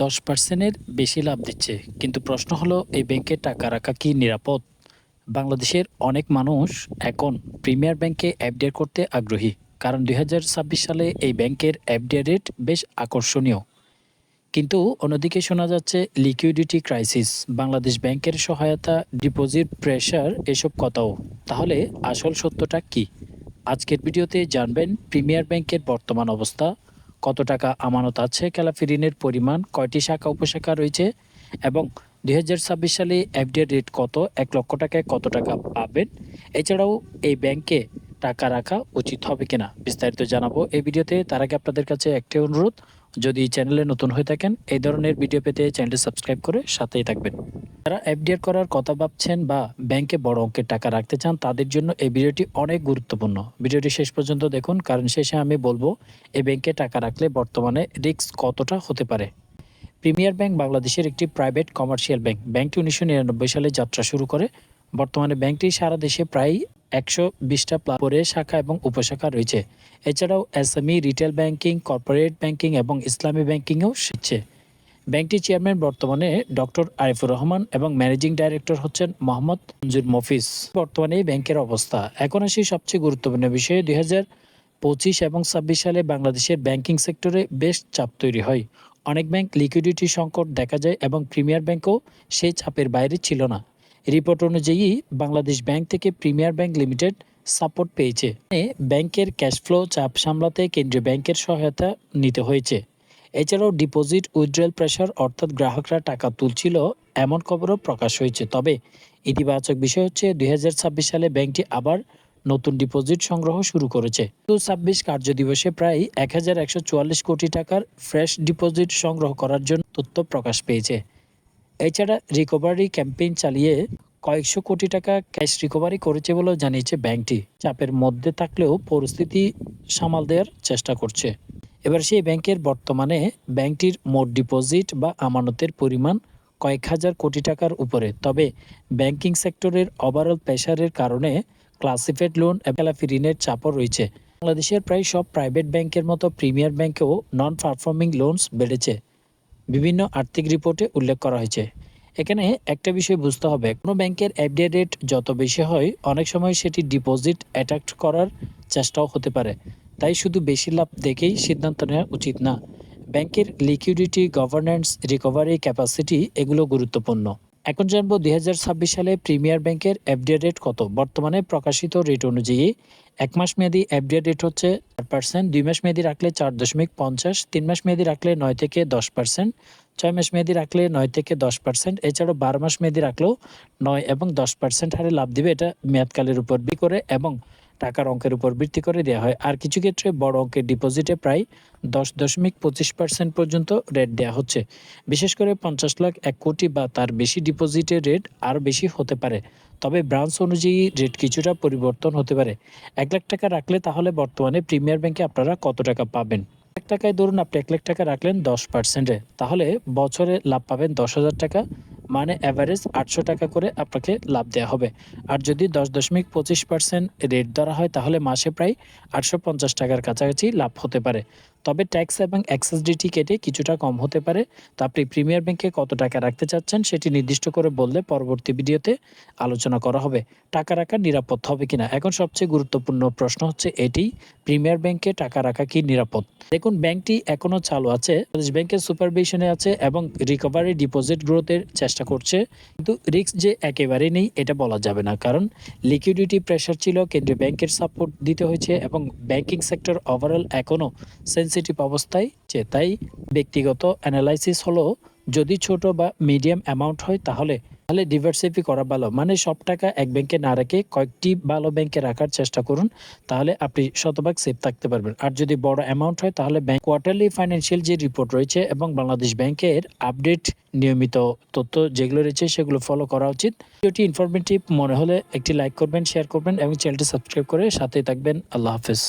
10% বেশি লাভ দিচ্ছে। কিন্তু প্রশ্ন হলো এই ব্যাংকে টাকা রাখা কি নিরাপদ? বাংলাদেশের অনেক মানুষ এখন প্রিমিয়ার ব্যাংকে এফডিআর করতে আগ্রহী। কারণ ২০২৬ সালে এই ব্যাংকের এফডিআর রেট বেশ আকর্ষণীয়। কিন্তু অন্যদিকে শোনা যাচ্ছে লিকুইডিটি ক্রাইসিস, বাংলাদেশ ব্যাংকের সহায়তা, ডিপোজিট প্রেশার এসব কথাও। তাহলে আসল সত্যটা কি? আজকের ভিডিওতে জানবেন প্রিমিয়ার ব্যাংকের বর্তমান অবস্থা, কত টাকা আমানত আছে, খেলাপি ঋণের পরিমাণ, কয়টি শাখা উপশাখা রয়েছে এবং ২০২৬ সালে এফডিআর রেট কত, ১ লক্ষ টাকায় কত টাকা পাবেন, এছাড়াও এই ব্যাংকে টাকা রাখা উচিত হবে কিনা বিস্তারিত জানাবো এই ভিডিওতে। তার আগে আপনাদের কাছে একটি অনুরোধ, যদি চ্যানেলে নতুন হয়ে থাকেন এই ধরনের ভিডিও পেতে চ্যানেলটি সাবস্ক্রাইব করে সাথেই থাকবেন। যারা এফডিআর করার কথা ভাবছেন বা ব্যাংকে বড় অঙ্কের টাকা রাখতে চান তাদের জন্য এই ভিডিওটি অনেক গুরুত্বপূর্ণ। ভিডিওটি শেষ পর্যন্ত দেখুন, কারণ শেষে আমি বলবো এই ব্যাংকে টাকা রাখলে বর্তমানে রিস্ক কতটা হতে পারে। প্রিমিয়ার ব্যাংক বাংলাদেশের একটি প্রাইভেট কমার্শিয়াল ব্যাংক। ব্যাংকটি ১৯৯৯ সালে যাত্রা শুরু করে। বর্তমানে ব্যাংকটি সারা দেশে প্রায় ১২০টা পরে শাখা এবং উপশাখা রয়েছে। এছাড়াও SME, retail banking, corporate banking এবং ইসলামী ব্যাংকিংও শিখছে। ব্যাংকটির চেয়ারম্যান বর্তমানে ডক্টর আরিফুর রহমান এবং ম্যানেজিং ডাইরেক্টর হচ্ছেন মোহাম্মদ মঞ্জুর মফিজ। বর্তমানে এই ব্যাংকের অবস্থা। এখন আসি সবচেয়ে গুরুত্বপূর্ণ বিষয়ে। ২০২৫ এবং ২৬ সালে বাংলাদেশের ব্যাংকিং সেক্টরে বেশ চাপ তৈরি হয়। অনেক ব্যাংক লিকুইডিটি সংকট দেখা যায় এবং প্রিমিয়ার ব্যাংকও সেই চাপের বাইরে ছিল না। রিপোর্ট অনুযায়ী বাংলাদেশ ব্যাংক থেকে প্রিমিয়ার ব্যাংক লিমিটেড সাপোর্ট পেয়েছে। ব্যাংকের ক্যাশফ্লো চাপ সামলাতে কেন্দ্রীয় ব্যাংকের সহায়তা নিতে হয়েছে। এছাড়াও ডিপোজিট উইথড্রয়াল প্রেশার, অর্থাৎ গ্রাহকরা টাকা তুলছিল এমন খবরও প্রকাশ হয়েছে। তবে ইতিবাচক বিষয় হচ্ছে ২০২৬ সালে ব্যাংকটি আবার নতুন ডিপোজিট সংগ্রহ শুরু করেছে। ২০২৬ কার্যদিবসে প্রায় ১,১৪৪ কোটি টাকার ফ্রেশ ডিপোজিট সংগ্রহ করার জন্য তথ্য প্রকাশ পেয়েছে। এছাড়া রিকভারি ক্যাম্পেইন চালিয়ে কয়েকশো কোটি টাকা ক্যাশ রিকভারি করেছে বলেও জানিয়েছে ব্যাংকটি। চাপের মধ্যে থাকলেও পরিস্থিতি সামাল দেওয়ার চেষ্টা করছে। এবার সেই ব্যাংকের বর্তমানে ব্যাংকটির মোট ডিপোজিট বা আমানতের পরিমাণ কয়েক হাজার কোটি টাকার উপরে। তবে ব্যাংকিং সেক্টরের ওভারঅল প্রেশারের কারণে ক্লাসিফাইড লোন এবং খেলাপি ঋণের চাপও রয়েছে। বাংলাদেশের প্রায় সব প্রাইভেট ব্যাংকের মতো প্রিমিয়ার ব্যাংকেও নন পারফর্মিং লোনস বেড়েছে, বিভিন্ন আর্থিক রিপোর্টে উল্লেখ করা হয়েছে। এখানে একটা বিষয় বুঝতে হবে, কোনো ব্যাংকের এফডিআর রেট যত বেশি হয় অনেক সময় সেটি ডিপোজিট অ্যাট্রাক্ট করার চেষ্টাও হতে পারে। তাই শুধু বেশি লাভ দেখেই সিদ্ধান্ত নেওয়া উচিত না। ব্যাংকের লিকুইডিটি, গভর্নেন্স, রিকভারি ক্যাপাসিটি এগুলো গুরুত্বপূর্ণ। এখন জানবো ২০২৬ সালে প্রিমিয়ার ব্যাংকের এফডিআর রেট কত। বর্তমানে প্রকাশিত রেট অনুযায়ী ১ মাস মেয়াদি এফডিআর রেট হচ্ছে ৪%, ২ মাস মেয়াদি রাখলে ৪.৫০, ৩ মাস মেয়াদি রাখলে ৯ থেকে ১০%, ৬ মাস মেয়াদি রাখলে ৯ থেকে ১০%, এছাড়াও ১২ মাস মেয়াদি রাখলেও ৯ এবং 10% হারে লাভ দিবে। এটা মেয়াদকালের উপর ভিত্তি করে এবং টাকার অঙ্কের উপর ভিত্তি করে দেওয়া হয়। আর কিছু ক্ষেত্রে বড় অঙ্কের ডিপোজিটে প্রায় ১০.২৫% পর্যন্ত রেট দেওয়া হচ্ছে। বিশেষ করে ৫০ লাখ, ১ কোটি বা তার বেশি ডিপোজিটের রেট আরও বেশি হতে পারে। তবে ব্রাঞ্চ অনুযায়ী রেট কিছুটা পরিবর্তন হতে পারে। ১ লাখ টাকা রাখলে তাহলে বর্তমানে প্রিমিয়ার ব্যাংকে আপনারা কত টাকা পাবেন? ১ টাকায় ধরুন আপনি ১ লাখ টাকা রাখলেন 10%-এ, তাহলে বছরে লাভ পাবেন ১০,০০০ টাকা, মানে অ্যাভারেজ ৮০০ টাকা করে আপনাকে লাভ দেওয়া হবে। আর যদি 10.25% রেট ধরা হয় তাহলে মাসে প্রায় ৮৫০ টাকার কাছাকাছি লাভ হতে পারে। তবে ট্যাক্স এবং এক্সাইজ ডিউটি কেটে কিছুটা কম হতে পারে। তো আপনি প্রিমিয়ার ব্যাংকে কত টাকা রাখতে চাচ্ছেন সেটি নির্দিষ্ট করে বললে পরবর্তী ভিডিওতে আলোচনা করা হবে। টাকা রাখা নিরাপদ হবে কিনা। এখন সবচেয়ে গুরুত্বপূর্ণ প্রশ্ন হচ্ছে এটি, প্রিমিয়ার ব্যাংকে টাকা রাখা কি নিরাপদ? দেখুন, ব্যাংকটি এখনো চালু আছে, বাংলাদেশ ব্যাংকের সুপারভিশনে আছে এবং রিকভারি ডিপোজিট গ্রোথের চেষ্টা করছে। কিন্তু রিস্ক যে একেবারেই নেই এটা বলা যাবে না, কারণ লিকুইডিটি প্রেশার ছিল, কেন্দ্রীয় ব্যাংকের সাপোর্ট দিতে হয়েছে এবং ব্যাংকিং সেক্টর ওভারঅল এখনও সেন্সিটিভ অবস্থায়। তাই ব্যক্তিগত অ্যানালাইসিস হলো, যদি ছোট বা মিডিয়াম অ্যামাউন্ট হয় তাহলে ডিভার্সিফাই করা ভালো। মানে সব টাকা এক ব্যাংকে না রেখে কয়েকটি ভালো ব্যাংকে রাখার চেষ্টা করুন, তাহলে আপনি শতভাগ সেফ থাকতে পারবেন। আর যদি বড় অ্যামাউন্ট হয় তাহলে ব্যাংক কোয়ার্টারলি ফাইন্যান্সিয়াল যে রিপোর্ট রয়েছে এবং বাংলাদেশ ব্যাংকের আপডেট নিয়মিত তথ্য যেগুলো রয়েছে সেগুলো ফলো করা উচিত। ভিডিওটি ইনফরমেটিভ মনে হলে একটি লাইক করবেন, শেয়ার করবেন এবং চ্যানেলটি সাবস্ক্রাইব করে সাথেই থাকবেন। আল্লাহ হাফেজ।